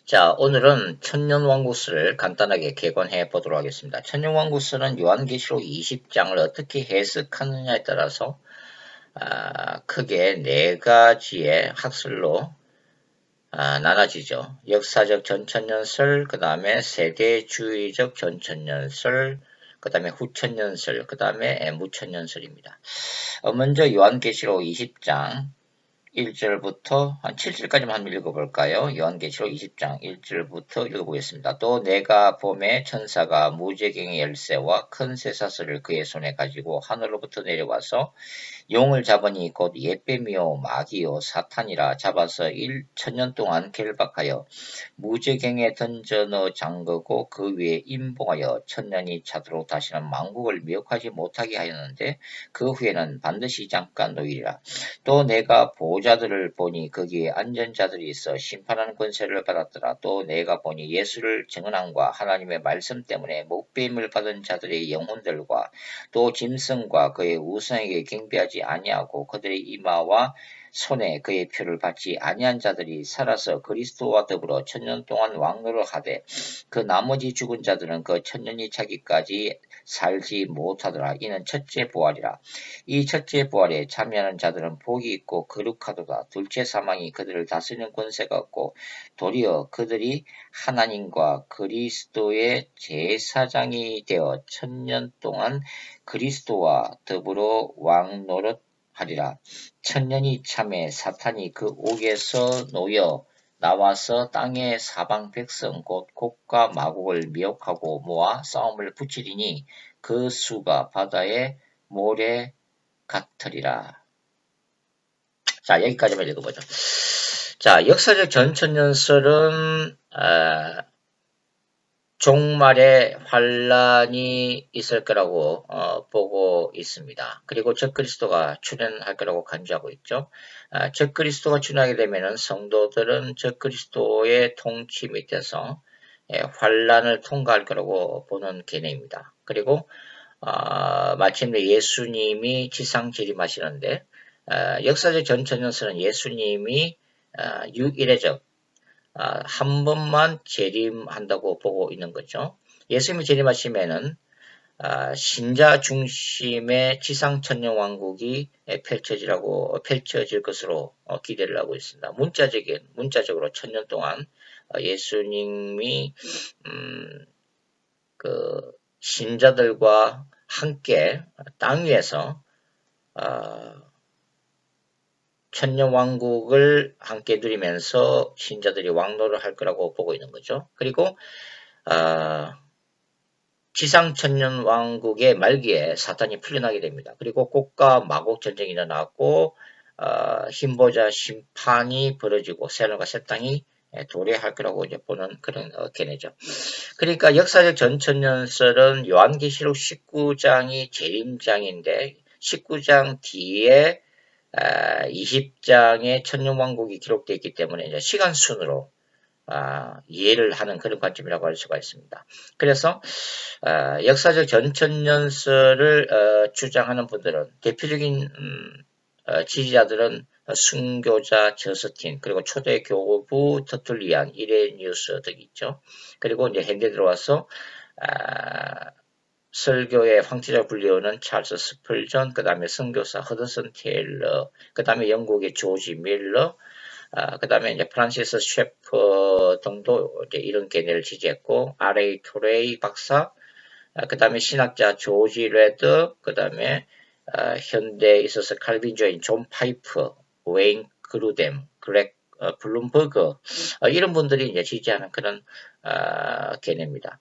자, 오늘은 천년왕국서를 간단하게 개관해 보도록 하겠습니다. 천년왕국서는 요한계시록 20장을 어떻게 해석하느냐에 따라서 크게 네 가지의 학설로 나눠지죠. 역사적 전천년설, 그 다음에 세대주의적 전천년설, 그 다음에 후천년설, 그 다음에 무천년설입니다. 먼저 요한계시록 20장 1절부터 한 7절까지만 한번 읽어볼까요? 요한계시록 20장 1절부터 읽어보겠습니다. 또 내가 봄에 천사가 무지개의 열쇠와 큰 쇠사슬을 그의 손에 가지고 하늘로부터 내려와서 용을 잡으니 곧 옛뱀이요 마귀요 사탄이라 잡아서 1천년 동안 결박하여 무지갱에 던져 넣어 잠그고 그 위에 임봉하여 천년이 차도록 다시는 만국을 미혹하지 못하게 하였는데 그 후에는 반드시 잠깐 노이리라. 또 내가 보호자들을 보니 거기에 앉은 자들이 있어 심판하는 권세를 받았더라. 또 내가 보니 예수를 증언함과 하나님의 말씀 때문에 목배임을 받은 자들의 영혼들과 또 짐승과 그의 우상에게 경배하지 아니하고 그들의 이마와 손에 그의 표를 받지 아니한 자들이 살아서 그리스도와 더불어 천년 동안 왕노를 하되 그 나머지 죽은 자들은 그 천년이 차기까지 살지 못하더라. 이는 첫째 부활이라. 이 첫째 부활에 참여하는 자들은 복이 있고 거룩하도다. 둘째 사망이 그들을 다스리는 권세가 없고 도리어 그들이 하나님과 그리스도의 제사장이 되어 천년 동안 그리스도와 더불어 왕노릇하리라. 천년이 참에 사탄이 그 옥에서 놓여 나와서 땅의 사방 백성 곧 곡과 마곡을 미혹하고 모아 싸움을 붙이리니 그 수가 바다의 모래 같으리라. 자, 여기까지만 읽어보죠. 자, 역사적 전천년설은 종말에 환란이 있을 거라고 보고 있습니다. 그리고 적그리스도가 출현할 거라고 간주하고 있죠. 적그리스도가 출현하게 되면 성도들은 적그리스도의 통치 밑에서 환란을 통과할 거라고 보는 개념입니다. 그리고 마침내 예수님이 지상 재림하시는데 역사적 전천년설은 예수님이 유일해적 한 번만 재림한다고 보고 있는 거죠. 예수님이 재림하시면은 신자 중심의 지상 천년왕국이 펼쳐질 것으로 기대를 하고 있습니다. 문자적으로 천년 동안 예수님이 그 신자들과 함께 땅 위에서 천년왕국을 함께 누리면서 신자들이 왕노를 할 거라고 보고 있는 거죠. 그리고 지상 천년왕국의 말기에 사탄이 풀려나게 됩니다. 그리고 곡과 마곡 전쟁이 일어나고 힘보자 심판이 벌어지고 새하늘과 새 땅이 도래할 거라고 이제 보는 그런 견해죠. 그러니까 역사적 전천년설은 요한계시록 19장이 재림장인데 19장 뒤에 20장의 천년왕국이 기록되어 있기 때문에 이제 시간순으로 이해를 하는 그런 관점이라고 할 수가 있습니다. 그래서 역사적 전천년설을 주장하는 분들은 대표적인 지지자들은 순교자 저스틴 그리고 초대 교부 터툴리안 이레니우스 등이 있죠. 그리고 이제 현대 들어와서 설교의 황태자 불리우는 찰스 스펄전, 그 다음에 선교사 허드슨 테일러, 그 다음에 영국의 조지 밀러, 그 다음에 이제 프란시스 셰퍼 등도 이제 이런 견해를 지지했고, R.A. 토레이 박사, 그 다음에 신학자 조지 레드, 그 다음에 현대에 있어서 칼빈주의인 존 파이프, 웨인 그루뎀, 그렉 블룸버그 이런 분들이 이제 지지하는 그런 견해입니다.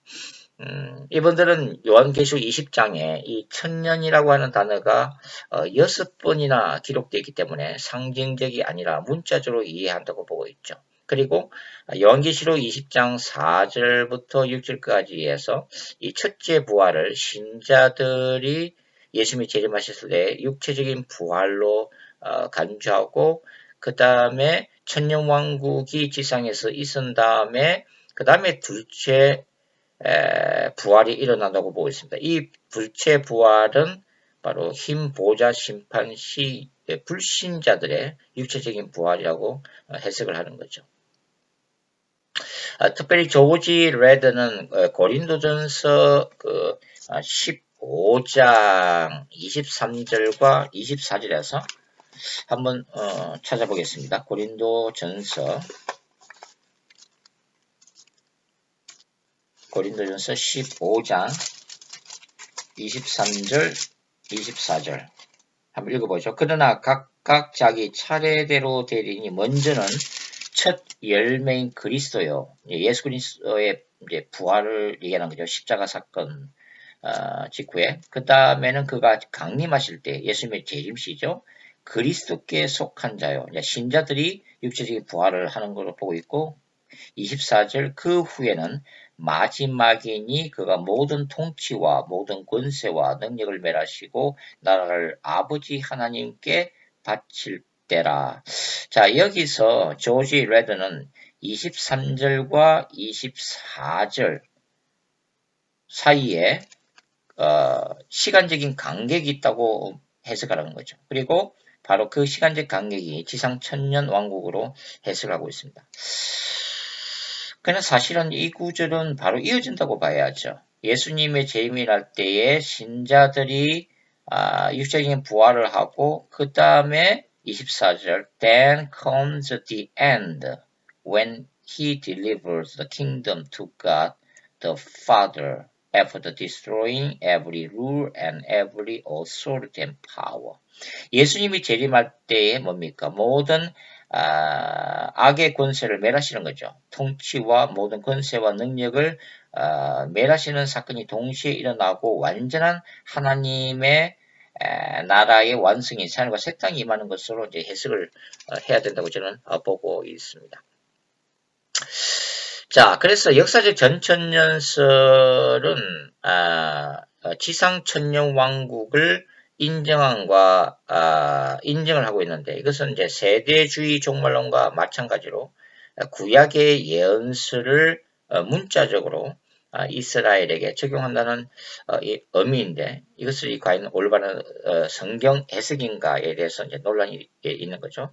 이분들은 요한계시록 20장에 이 천년이라고 하는 단어가 6번이나 기록되어 있기 때문에 상징적이 아니라 문자적으로 이해한다고 보고 있죠. 그리고 요한계시록 20장 4절부터 6절까지 해서 이 첫째 부활을 신자들이 예수님이 재림하셨을 때 육체적인 부활로 간주하고 그 다음에 천년왕국이 지상에서 있은 다음에 그 다음에 둘째 부활이 일어난다고 보고 있습니다. 이 둘째 부활은 바로 흰 보좌 심판 시 불신자들의 육체적인 부활이라고 해석을 하는 거죠. 특별히 조지 레드는 고린도전서 15장 23절과 24절에서 한번 찾아보겠습니다. 고린도전서 15장 23절 24절 한번 읽어보죠. 그러나 각각 자기 차례대로 되리니 먼저는 첫 열매인 그리스도요. 예수 그리스도의 이제 부활을 얘기하는 거죠. 십자가 사건 직후에. 그 다음에는 그가 강림하실 때 예수님의 재림시죠. 그리스도께 속한 자요. 신자들이 육체적인 부활을 하는 걸로 보고 있고 24절 그 후에는 마지막이니 그가 모든 통치와 모든 권세와 능력을 멸하시고 나라를 아버지 하나님께 바칠 때라. 자, 여기서 조지 레드는 23절과 24절 사이에 시간적인 간격이 있다고 해석하는 거죠. 그리고 바로 그 시간적 간격이 지상 천년 왕국으로 해석하고 있습니다. 그러나 사실은 이 구절은 바로 이어진다고 봐야죠. 예수님의 재림이랄 때에 신자들이 육적인 부활을 하고 그 다음에 24절 Then comes the end when he delivers the kingdom to God the Father after destroying every rule and every authority and power. 예수님이 재림할 때에 뭡니까? 모든 악의 권세를 멸하시는 거죠. 통치와 모든 권세와 능력을 멸하시는 사건이 동시에 일어나고 완전한 하나님의 나라의 완성이 하늘과 새 땅이 임하는 것으로 이제 해석을 해야 된다고 저는 보고 있습니다. 자, 그래서 역사적 전천년설은 지상 천년 왕국을 인정을 하고 있는데 이것은 이제 세대주의 종말론과 마찬가지로 구약의 예언서를 문자적으로 이스라엘에게 적용한다는 의미인데 이것을 과연 올바른 성경 해석인가에 대해서 이제 논란이 있는 거죠.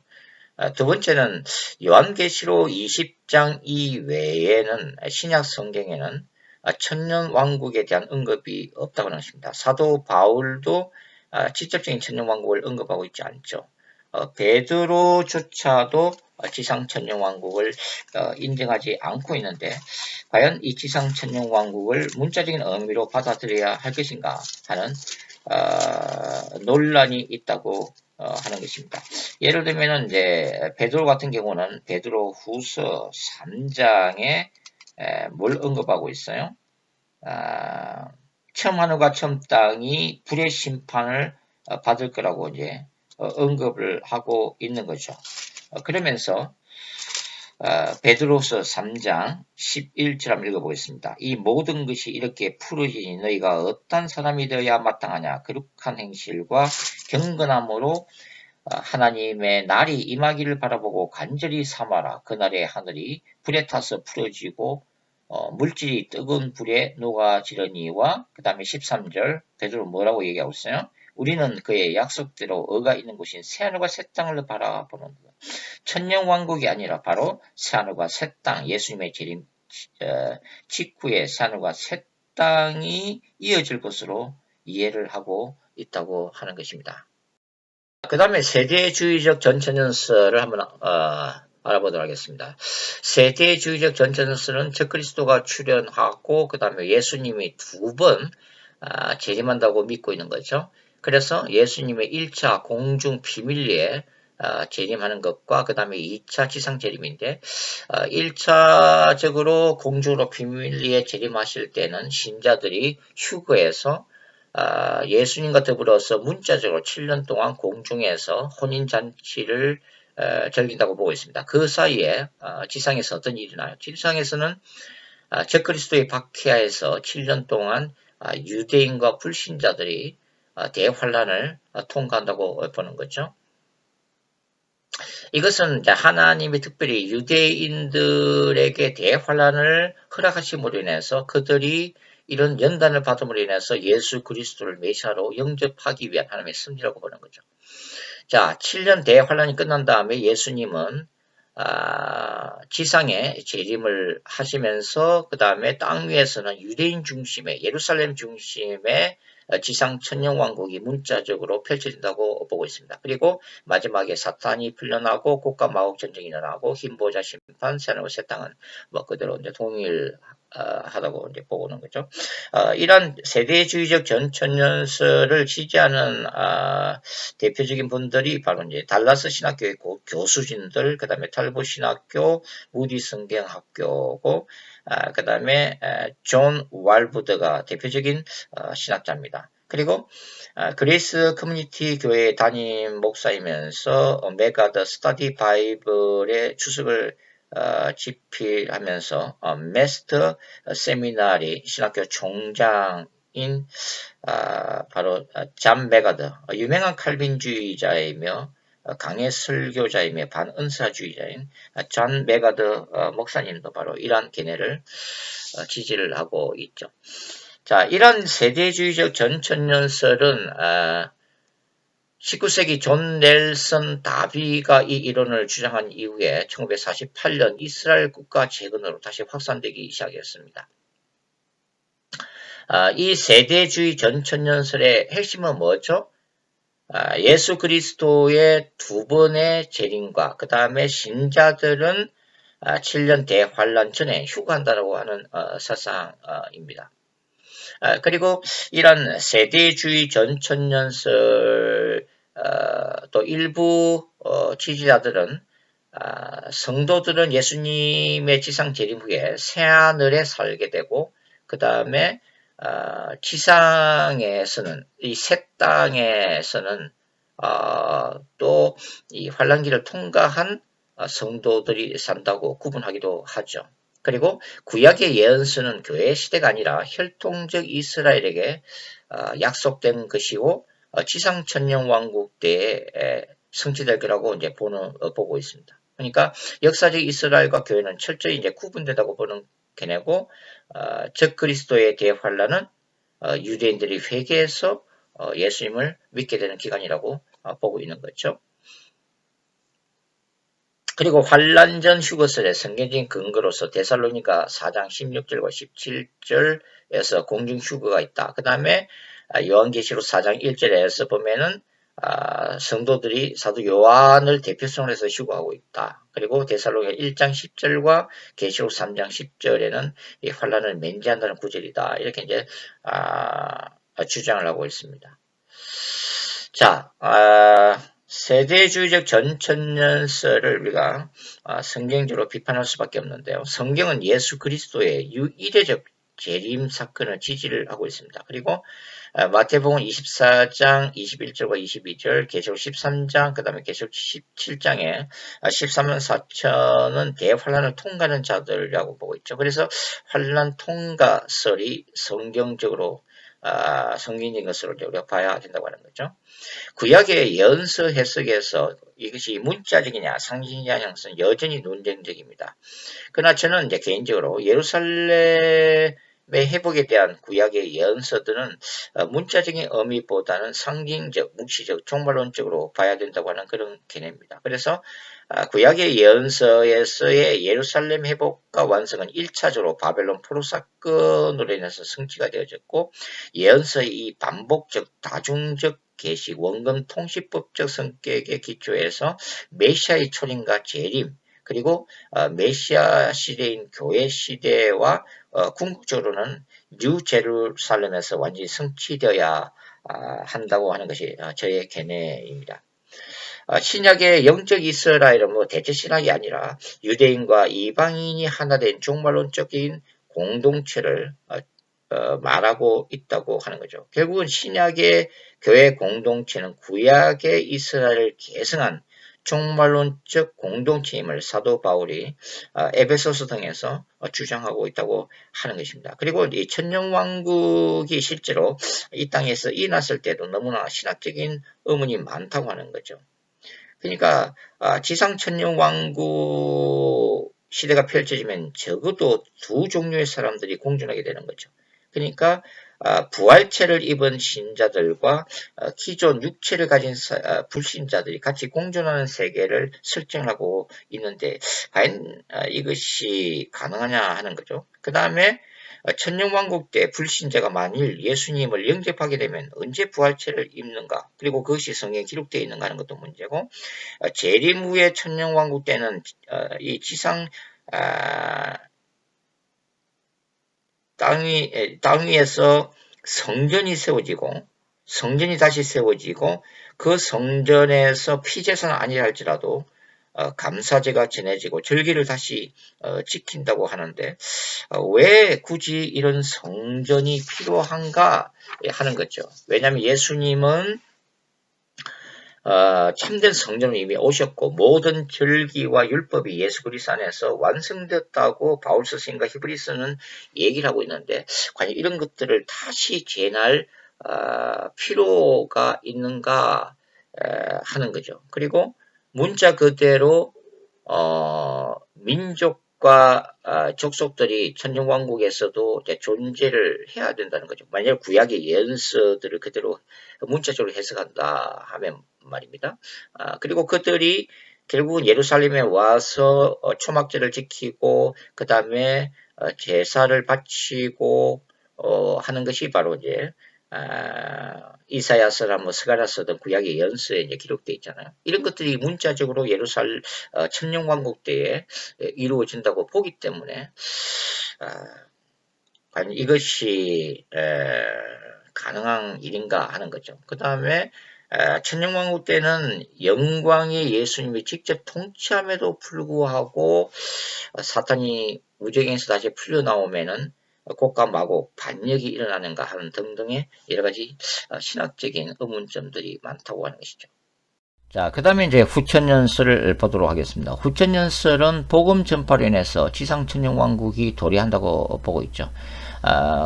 두 번째는 요한계시록 20장 이외에는 신약 성경에는 천년 왕국에 대한 언급이 없다고 하는 것입니다. 사도 바울도 직접적인 천년 왕국을 언급하고 있지 않죠. 베드로조차도 지상 천년 왕국을 인정하지 않고 있는데 과연 이 지상 천년 왕국을 문자적인 의미로 받아들여야 할 것인가 하는 논란이 있다고 하는 것입니다. 예를 들면 이제 베드로 같은 경우는 베드로 후서 3장에 뭘 언급하고 있어요? 처음 하늘과 처음 땅이 불의 심판을 받을 거라고 이제 언급을 하고 있는 거죠. 그러면서 베드로서 3장 11절 한번 읽어보겠습니다. 이 모든 것이 이렇게 풀어지니 너희가 어떤 사람이 되어야 마땅하냐. 거룩한 행실과 경건함으로 하나님의 날이 임하기를 바라보고 간절히 삼아라. 그날의 하늘이 불에 타서 풀어지고 물질이 뜨거운 불에 녹아지려니와 그 다음에 13절 베드로 뭐라고 얘기하고 있어요? 우리는 그의 약속대로 의가 있는 곳인 새하늘과 새 땅을 바라보는 것. 천년 왕국이 아니라 바로 새하늘과 새 땅, 예수님의 재림 직후에 새하늘과 새 땅이 이어질 것으로 이해를 하고 있다고 하는 것입니다. 그 다음에 세대주의적 전천연설을 한번 알아보도록 하겠습니다. 세대주의적 전천연설은 적그리스도가 출현하고 그 다음에 예수님이 두 번 재림한다고 믿고 있는 거죠. 그래서 예수님의 1차 공중 비밀리에 재림하는 것과 그 다음에 2차 지상 재림인데 1차적으로 공중으로 비밀리에 재림하실 때는 신자들이 휴거해서 예수님과 더불어서 문자적으로 7년 동안 공중에서 혼인잔치를 즐긴다고 보고 있습니다. 그 사이에 지상에서 어떤 일이 나요? 지상에서는 적그리스도의 박해하에서 7년 동안 유대인과 불신자들이 대환란을 통과한다고 보는 거죠. 이것은 하나님이 특별히 유대인들에게 대환란을 허락하심으로 인해서 그들이 이런 연단을 받음으로 인해서 예수 그리스도를 메시아로 영접하기 위한 하나님의 섭리라고 보는 거죠. 자, 7년 대환란이 끝난 다음에 예수님은 지상에 재림을 하시면서 그 다음에 땅 위에서는 유대인 중심의 예루살렘 중심의 지상 천년왕국이 문자적으로 펼쳐진다고 보고 있습니다. 그리고 마지막에 사탄이 풀려나고 국가 마국 전쟁이 일어나고 흰보자 심판 새하늘과 새 땅은 뭐 그대로 이제 동일하다고 이제 보는 거죠. 이런 세대주의적 전천년설을 지지하는 대표적인 분들이 바로 이제 달라스 신학교의 교수진들, 그 다음에 탈보 신학교, 무디 성경학교고, 그 다음에 존 왈부드가 대표적인 신학자입니다. 그리고 그레이스 커뮤니티 교회 담임 목사이면서 메가더 스터디 바이블의 주석을 집필하면서 메스터 세미나리 신학교 총장인 바로 잠 메가더 유명한 칼빈주의자이며 강해 설교자이며 반은사주의자인 존 메가더 목사님도 바로 이러한 견해를 지지를 하고 있죠. 자, 이런 세대주의적 전천년설은 19세기 존 넬슨 다비가 이 이론을 주장한 이후에 1948년 이스라엘 국가 재건으로 다시 확산되기 시작했습니다. 이 세대주의 전천년설의 핵심은 뭐죠? 예수 그리스도의 두 번의 재림과 그 다음에 신자들은 7년 대환란 전에 휴가한다고 하는 사상입니다. 그리고 이런 세대주의 전천년설 또 일부 지지자들은 성도들은 예수님의 지상 재림 후에 새하늘에 살게 되고 그 다음에 지상에서는 이 새 땅에서는 또 이 환란기를 통과한 성도들이 산다고 구분하기도 하죠. 그리고 구약의 예언서는 교회 시대가 아니라 혈통적 이스라엘에게 약속된 것이고 지상 천년 왕국 때에 성취될 거라고 이제 보고 있습니다. 그러니까 역사적 이스라엘과 교회는 철저히 이제 구분된다고 보는 견해고, 적 그리스도의 대환란은 유대인들이 회개해서 예수님을 믿게 되는 기간이라고 보고 있는 거죠. 그리고 환란 전 휴거설의 성경적인 근거로서 데살로니가 4장 16절과 17절에서 공중 휴거가 있다. 그 다음에 요한계시록 4장 1절에서 보면은 성도들이 사도 요한을 대표성으로 해서 휴거하고 있다. 그리고 데살로니가 1장 10절과 계시록 3장 10절에는 이 환란을 면제한다는 구절이다. 이렇게 이제 주장을 하고 있습니다. 자, 세대주의적 전천년설을 우리가 성경적으로 비판할 수밖에 없는데요. 성경은 예수 그리스도의 유일의적 재림 사건을 지지를 하고 있습니다. 그리고 마태복음 24장 21절과 22절, 계시록 13장, 그 다음에 계시록 17장에 13만 4천은 대환란을 통과하는 자들이라고 보고 있죠. 그래서 환란 통과설이 성경적으로 성경적인 것으로 우리가 봐야 된다고 하는 거죠. 구약의 예언서 해석에서 이것이 문자적이냐 상징이냐 형성 여전히 논쟁적입니다. 그러나 저는 이제 개인적으로 예루살렘의 회복에 대한 구약의 예언서들은 문자적인 의미보다는 상징적, 묵시적, 종말론적으로 봐야 된다고 하는 그런 개념입니다. 그래서 구약의 예언서에서의 예루살렘 회복과 완성은 1차적으로 바벨론 포로 사건으로 인해서 성취가 되어졌고, 예언서의 이 반복적, 다중적 계시, 원금 통시법적 성격에 기초해서 메시아의 초림과 재림, 그리고 메시아 시대인 교회 시대와 궁극적으로는 뉴 제루살렘에서 완전히 성취되어야 한다고 하는 것이 저의 견해입니다. 신약의 영적 이스라엘은 대체 신학이 아니라 유대인과 이방인이 하나 된 종말론적인 공동체를 말하고 있다고 하는 거죠. 결국은 신약의 교회 공동체는 구약의 이스라엘을 계승한 종말론적 공동체임을 사도 바울이 에베소서 등에서 주장하고 있다고 하는 것입니다. 그리고 이 천년왕국이 실제로 이 땅에서 일어났을 때도 너무나 신학적인 의문이 많다고 하는 거죠. 그러니까 지상 천년왕국 시대가 펼쳐지면 적어도 두 종류의 사람들이 공존하게 되는 거죠. 그러니까 부활체를 입은 신자들과 기존 육체를 가진 불신자들이 같이 공존하는 세계를 설정하고 있는데 과연 이것이 가능하냐 하는 거죠. 그 다음에 천년왕국 때 불신자가 만일 예수님을 영접하게 되면 언제 부활체를 입는가, 그리고 그것이 성경에 기록되어 있는가 하는 것도 문제고, 재림 후의 천년왕국 때는 이 지상 땅 위에서 성전이 세워지고, 성전이 다시 세워지고, 그 성전에서 피제사는 아니라 할지라도 감사제가 전해지고 절기를 다시 지킨다고 하는데 왜 굳이 이런 성전이 필요한가 하는 거죠. 왜냐하면 예수님은 참된 성전으로 이미 오셨고 모든 절기와 율법이 예수 그리스도 안에서 완성됐다고 바울 스승과 히브리서는 얘기를 하고 있는데 과연 이런 것들을 다시 재날 필요가 있는가 하는 거죠. 그리고 문자 그대로 민족과 족속들이 천년왕국에서도 존재를 해야 된다는 거죠. 만약 구약의 예언서들을 그대로 문자적으로 해석한다 하면 말입니다. 그리고 그들이 결국은 예루살렘에 와서 초막절을 지키고 그 다음에 제사를 바치고 하는 것이 바로 이제 이사야서나 스가랴서 등 구약의 예언서에 이제 기록되어 있잖아요. 이런 것들이 문자적으로 예루살렘 천년왕국 때에 이루어진다고 보기 때문에 과연 이것이 가능한 일인가 하는 거죠. 그 다음에 천년왕국 때는 영광의 예수님이 직접 통치함에도 불구하고 사탄이 우주에서 다시 풀려나오면은 곡과 마곡, 반역이 일어나는가 하는 등등의 여러가지 신학적인 의문점들이 많다고 하는 것이죠. 자, 그 다음에 이제 후천년설을 보도록 하겠습니다. 후천년설은 복음 전파로 인해서 지상천년왕국이 도래한다고 보고 있죠.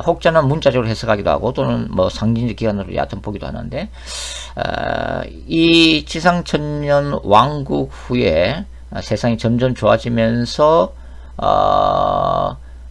혹자는 문자적으로 해석하기도 하고 또는 뭐 상징적 기관으로 얕은 보기도 하는데 이 지상천년왕국 후에 세상이 점점 좋아지면서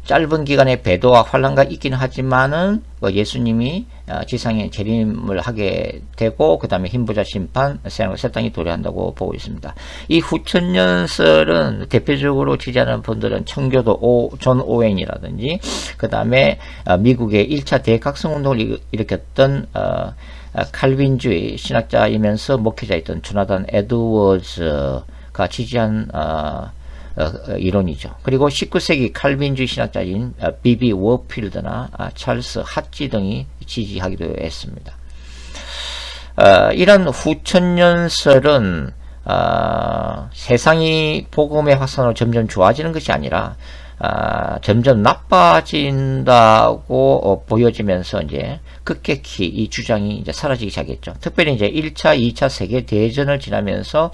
짧은 기간의 배도와 환란가 있긴 하지만은 예수님이 지상에 재림을 하게 되고 그 다음에 흰부자 심판, 새 땅이 도래한다고 보고 있습니다. 이 후천년설은 대표적으로 지지하는 분들은 청교도 존 오웬이라든지 그 다음에 미국의 1차 대각성운동을 일으켰던 칼빈주의 신학자이면서 목회자였던 조나단 에드워즈가 지지한 이론이죠. 그리고 19세기 칼빈주의 신학자인 비비 워필드나 찰스 핫지 등이 지지하기도 했습니다. 이런 후천년설은 세상이 복음의 확산으로 점점 좋아지는 것이 아니라 점점 나빠진다고 보여지면서 이제 급격히 이 주장이 이제 사라지기 시작했죠. 특별히 이제 1차, 2차 세계 대전을 지나면서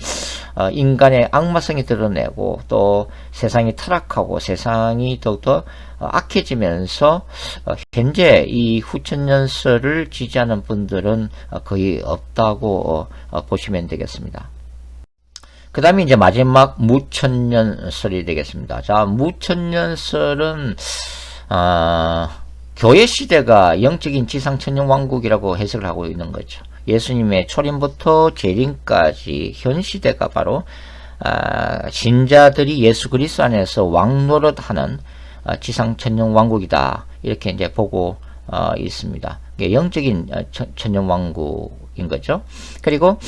인간의 악마성이 드러내고 또 세상이 타락하고 세상이 더욱더 악해지면서 현재 이 후천년설을 지지하는 분들은 거의 없다고 보시면 되겠습니다. 그 다음에 이제 마지막 무천년설이 되겠습니다. 자, 무천년설은 교회 시대가 영적인 지상천년왕국이라고 해석을 하고 있는 거죠. 예수님의 초림부터 재림까지 현 시대가 바로 신자들이 예수 그리스도 안에서 왕노릇하는 지상천년왕국이다, 이렇게 이제 보고 있습니다. 영적인 천년왕국인 거죠. 그리고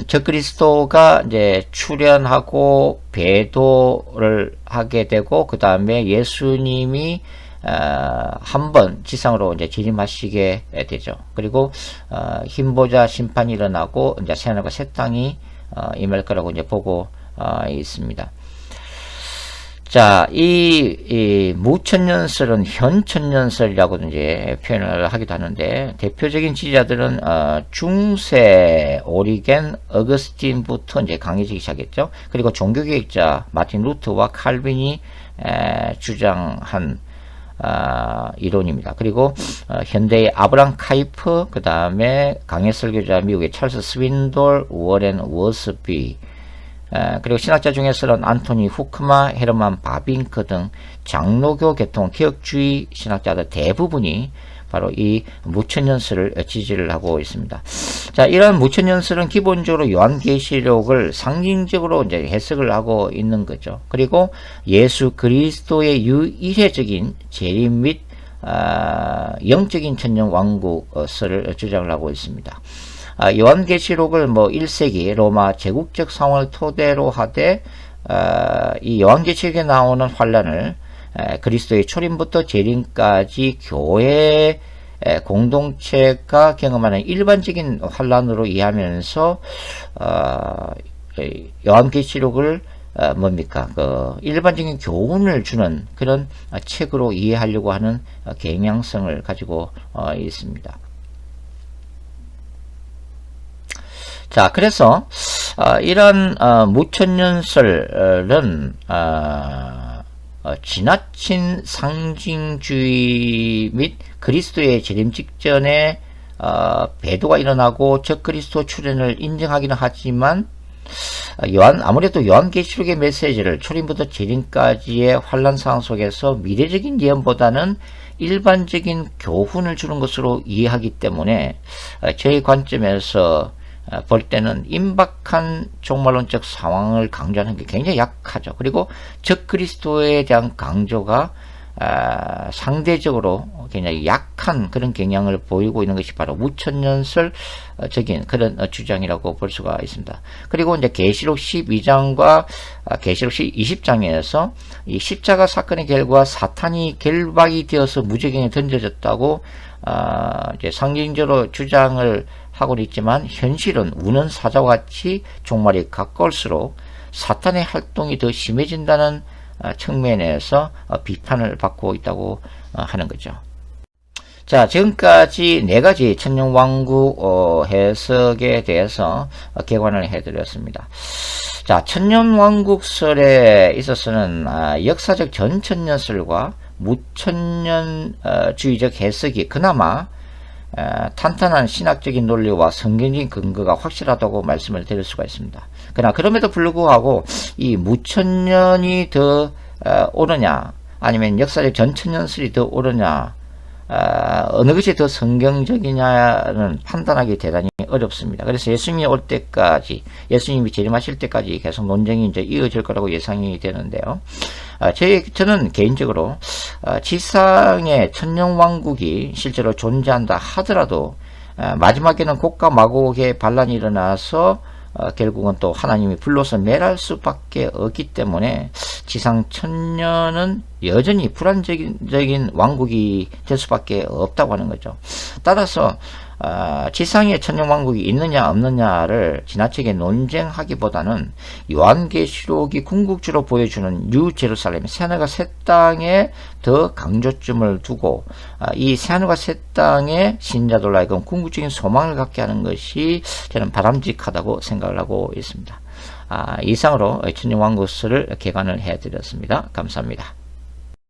적그리스도가 이제 출현하고 배도를 하게 되고 그 다음에 예수님이 한번 지상으로 이제 재림하시게 되죠. 그리고 흰보자 심판이 일어나고 이제 새하늘과 새 땅이 임할 거라고 이제 보고 있습니다. 자, 이 무천년설은 현천년설이라고 이제 표현을 하기도 하는데 대표적인 지지자들은 중세 오리겐, 어거스틴부터 이제 강해지기 시작했죠. 그리고 종교개혁자 마틴 루터와 칼빈이 주장한 이론입니다. 그리고 현대의 아브람 카이프, 그 다음에 강해 설교자 미국의 찰스 스윈돌, 워렌 워스비, 그리고 신학자 중에서는 안토니 후크마, 헤르만 바빙크 등 장로교 계통 개혁주의 신학자들 대부분이 바로 이 무천년설을 지지를 하고 있습니다. 자, 이러한 무천년설은 기본적으로 요한계시록을 상징적으로 이제 해석을 하고 있는 거죠. 그리고 예수 그리스도의 유일해적인 재림 및 영적인 천년왕국설을 주장을 하고 있습니다. 요한계시록을 1세기 로마 제국적 상황을 토대로 하되 이 요한계시록에 나오는 환란을 그리스도의 초림부터 재림까지 교회 공동체가 경험하는 일반적인 환란으로 이해하면서 요한계시록을 일반적인 교훈을 주는 그런 책으로 이해하려고 하는 경향성을 가지고 있습니다. 자, 그래서 이런 무천년설은 지나친 상징주의 및 그리스도의 재림 직전에 배도가 일어나고 적그리스도 출현을 인정하기는 하지만 아무래도 요한계시록의 메시지를 초림부터 재림까지의 환란 상황 속에서 미래적인 예언보다는 일반적인 교훈을 주는 것으로 이해하기 때문에 저희 관점에서 볼 때는 임박한 종말론적 상황을 강조하는 게 굉장히 약하죠. 그리고 적그리스도에 대한 강조가 상대적으로 굉장히 약한 그런 경향을 보이고 있는 것이 바로 무천년설적인 그런 주장이라고 볼 수가 있습니다. 그리고 이제 계시록 12장과 계시록 20장에서 이 십자가 사건의 결과 사탄이 결박이 되어서 무저갱에 던져졌다고 이제 상징적으로 주장을 하고는 있지만 현실은 우는 사자와 같이 종말이 가까울수록 사탄의 활동이 더 심해진다는 측면에서 비판을 받고 있다고 하는 거죠. 자, 지금까지 네 가지 천년왕국 해석에 대해서 개관을 해드렸습니다. 자, 천년왕국설에 있어서는 역사적 전천년설과 무천년주의적 해석이 그나마 탄탄한 신학적인 논리와 성경적인 근거가 확실하다고 말씀을 드릴 수가 있습니다. 그러나 그럼에도 불구하고 이 무천년이 더 옳으냐 아니면 역사적 전천년설이 더 옳으냐 어느 것이 더 성경적이냐는 판단하기 대단히 어렵습니다. 그래서 예수님이 올 때까지, 예수님이 재림하실 때까지 계속 논쟁이 이제 이어질 거라고 예상이 되는데요. 저는 개인적으로 지상의 천년왕국이 실제로 존재한다 하더라도 마지막에는 곡과 마곡의 반란이 일어나서 결국은 또 하나님이 불로서 멸할 수밖에 없기 때문에 지상 천년은 여전히 불안적인 왕국이 될 수밖에 없다고 하는 거죠. 따라서 지상에 천년왕국이 있느냐 없느냐를 지나치게 논쟁하기보다는 요한계시록이 궁극적으로 보여주는 뉴 제루살렘 새하늘과 새 땅에 더 강조점을 두고 이 새하늘과 새 땅의 신자들로 하여금 궁극적인 소망을 갖게 하는 것이 저는 바람직하다고 생각을 하고 있습니다. 이상으로 천년왕국설을 개관을 해드렸습니다. 감사합니다.